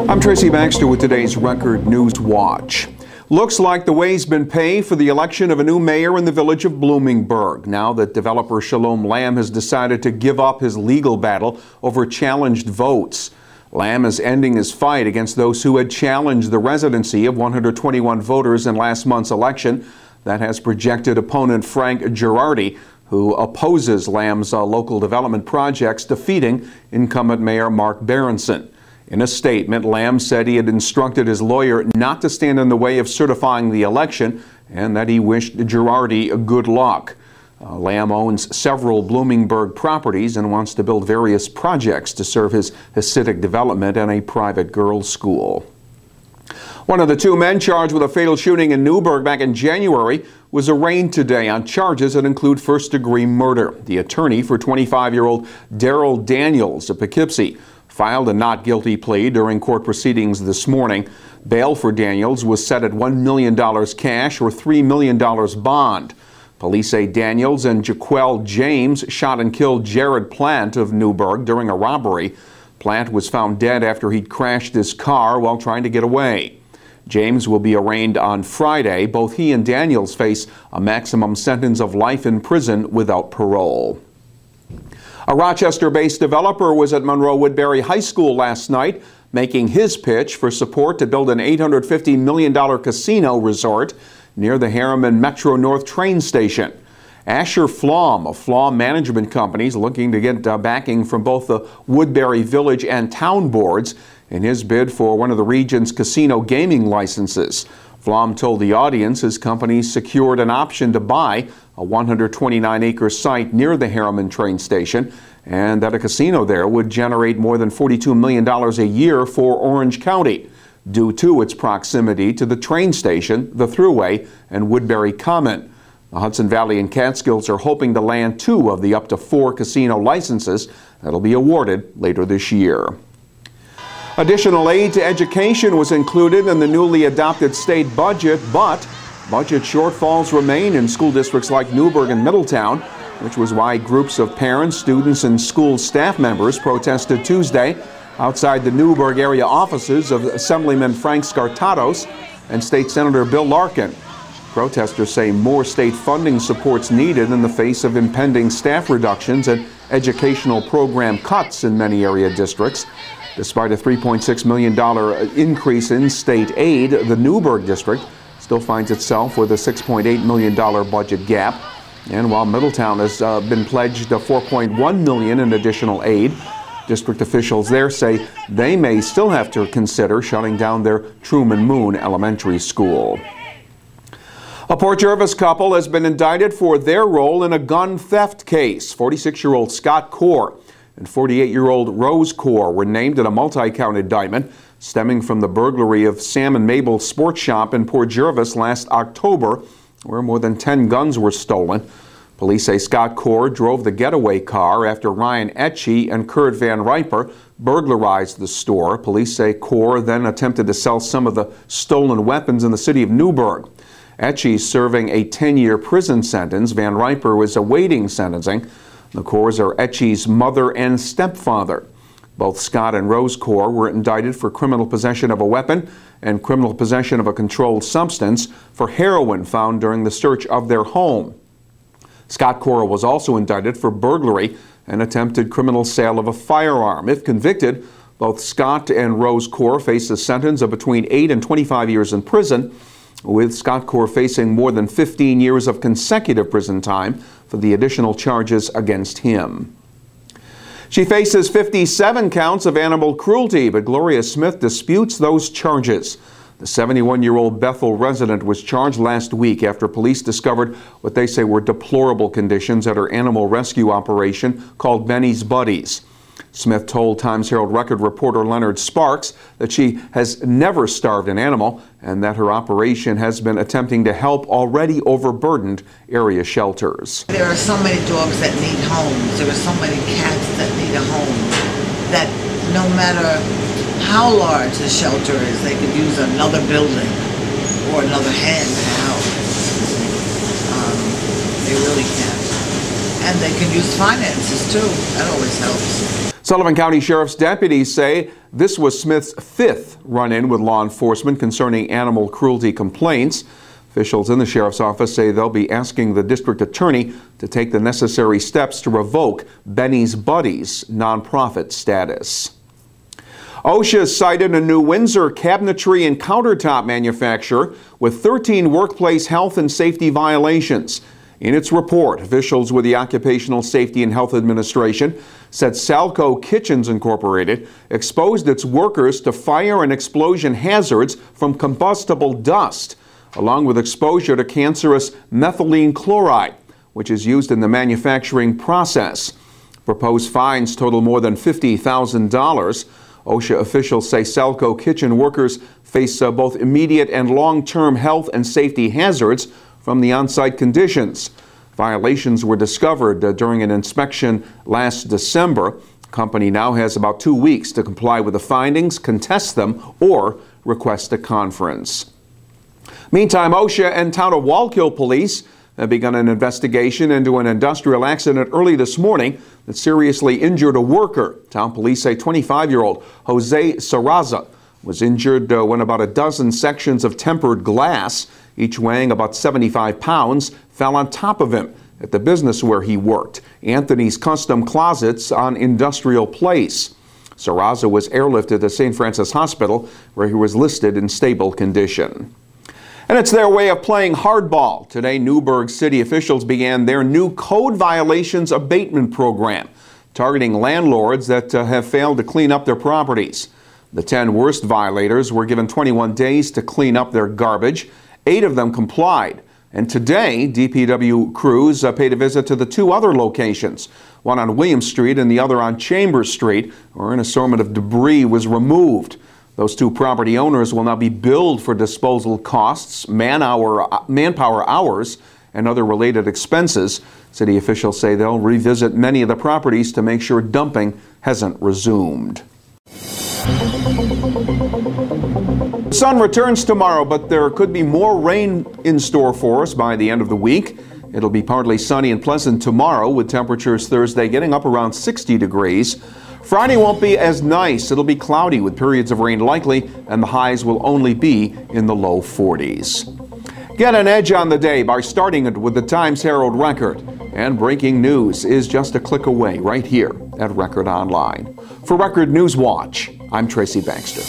I'm Tracy Baxter with today's Record Newswatch. Looks like the way's been paved for the election of a new mayor in the village of Bloomingburg, now that developer Shalom Lamm has decided to give up his legal battle over challenged votes. Lamm is ending his fight against those who had challenged the residency of 121 voters in last month's election. That has projected opponent Frank Girardi, who opposes Lamm's local development projects, defeating incumbent Mayor Mark Berenson. In a statement, Lamm said he had instructed his lawyer not to stand in the way of certifying the election and that he wished Girardi good luck. Lamm owns several Bloomingburg properties and wants to build various projects to serve his Hasidic development and a private girls' school. One of the two men charged with a fatal shooting in Newburgh back in January was arraigned today on charges that include first-degree murder. The attorney for 25-year-old Daryl Daniels of Poughkeepsie filed a not guilty plea during court proceedings this morning. Bail for Daniels was set at $1 million cash or $3 million bond. Police say Daniels and Jaquel James shot and killed Jared Plant of Newburgh during a robbery. Plant was found dead after he'd crashed his car while trying to get away. James will be arraigned on Friday. Both he and Daniels face a maximum sentence of life in prison without parole. A Rochester-based developer was at Monroe Woodbury High School last night, making his pitch for support to build an $850 million casino resort near the Harriman Metro North train station. Asher Flom of Flom Management Company is looking to get backing from both the Woodbury Village and Town boards in his bid for one of the region's casino gaming licenses. Flom told the audience his company secured an option to buy a 129-acre site near the Harriman train station, and that a casino there would generate more than $42 million a year for Orange County, due to its proximity to the train station, the Thruway, and Woodbury Common. The Hudson Valley and Catskills are hoping to land 2 of the up to 4 casino licenses that'll be awarded later this year. Additional aid to education was included in the newly adopted state budget, but budget shortfalls remain in school districts like Newburgh and Middletown, which was why groups of parents, students, and school staff members protested Tuesday outside the Newburgh area offices of Assemblyman Frank Scartatos and State Senator Bill Larkin. Protesters say more state funding support's needed in the face of impending staff reductions and educational program cuts in many area districts. Despite a $3.6 million increase in state aid, the Newburgh district still finds itself with a $6.8 million budget gap. And while Middletown has been pledged $4.1 million in additional aid, district officials there say they may still have to consider shutting down their Truman Moon Elementary School. A Port Jervis couple has been indicted for their role in a gun theft case. 46-year-old Scott Core and 48-year-old Rose Core were named in a multi-count indictment stemming from the burglary of Sam and Mabel Sports Shop in Port Jervis last October, where more than 10 guns were stolen. Police say Scott Core drove the getaway car after Ryan Etchie and Kurt Van Riper burglarized the store. Police say Core then attempted to sell some of the stolen weapons in the city of Newburgh. Etchie serving a 10-year prison sentence. Van Riper was awaiting sentencing. The Cores are Etchie's mother and stepfather. Both Scott and Rose Core were indicted for criminal possession of a weapon and criminal possession of a controlled substance for heroin found during the search of their home. Scott Core was also indicted for burglary and attempted criminal sale of a firearm. If convicted, both Scott and Rose Core face a sentence of between 8 and 25 years in prison, with Scott Core facing more than 15 years of consecutive prison time for the additional charges against him. She faces 57 counts of animal cruelty, but Gloria Smith disputes those charges. The 71-year-old Bethel resident was charged last week after police discovered what they say were deplorable conditions at her animal rescue operation called Benny's Buddies. Smith told Times-Herald Record reporter Leonard Sparks that she has never starved an animal and that her operation has been attempting to help already overburdened area shelters. There are so many dogs that need homes. There are so many cats that need a home that no matter how large the shelter is, they could use another building or another hand to help. They really can. And they can use finances too. That always helps. Sullivan County Sheriff's deputies say this was Smith's fifth run-in with law enforcement concerning animal cruelty complaints. Officials in the sheriff's office say they'll be asking the district attorney to take the necessary steps to revoke Benny's Buddies nonprofit status. OSHA cited a new Windsor cabinetry and countertop manufacturer with 13 workplace health and safety violations. In its report, officials with the Occupational Safety and Health Administration said Salco Kitchens Incorporated exposed its workers to fire and explosion hazards from combustible dust, along with exposure to cancerous methylene chloride, which is used in the manufacturing process. Proposed fines total more than $50,000. OSHA officials say Salco kitchen workers face both immediate and long-term health and safety hazards from the on-site conditions. Violations were discovered during an inspection last December. The company now has about 2 weeks to comply with the findings, contest them, or request a conference. Meantime, OSHA and Town of Wallkill Police have begun an investigation into an industrial accident early this morning that seriously injured a worker. Town police say 25-year-old Jose Sarraza was injured when about a dozen sections of tempered glass, each weighing about 75 pounds, fell on top of him at the business where he worked, Anthony's Custom Closets on Industrial Place. Sarraza was airlifted to St. Francis Hospital, where he was listed in stable condition. And it's their way of playing hardball. Today, Newburgh city officials began their new code violations abatement program, targeting landlords that have failed to clean up their properties. The 10 worst violators were given 21 days to clean up their garbage. 8 of them complied. And today, DPW crews paid a visit to the 2 other locations, one on William Street and the other on Chambers Street, where an assortment of debris was removed. Those 2 property owners will now be billed for disposal costs, manpower hours, and other related expenses. City officials say they'll revisit many of the properties to make sure dumping hasn't resumed. The sun returns tomorrow, but there could be more rain in store for us by the end of the week. It'll be partly sunny and pleasant tomorrow, with temperatures Thursday getting up around 60 degrees. Friday won't be as nice. It'll be cloudy with periods of rain likely, and the highs will only be in the low 40s. Get an edge on the day by starting it with the Times-Herald Record. And breaking news is just a click away right here at Record Online. For Record Newswatch, I'm Tracy Baxter.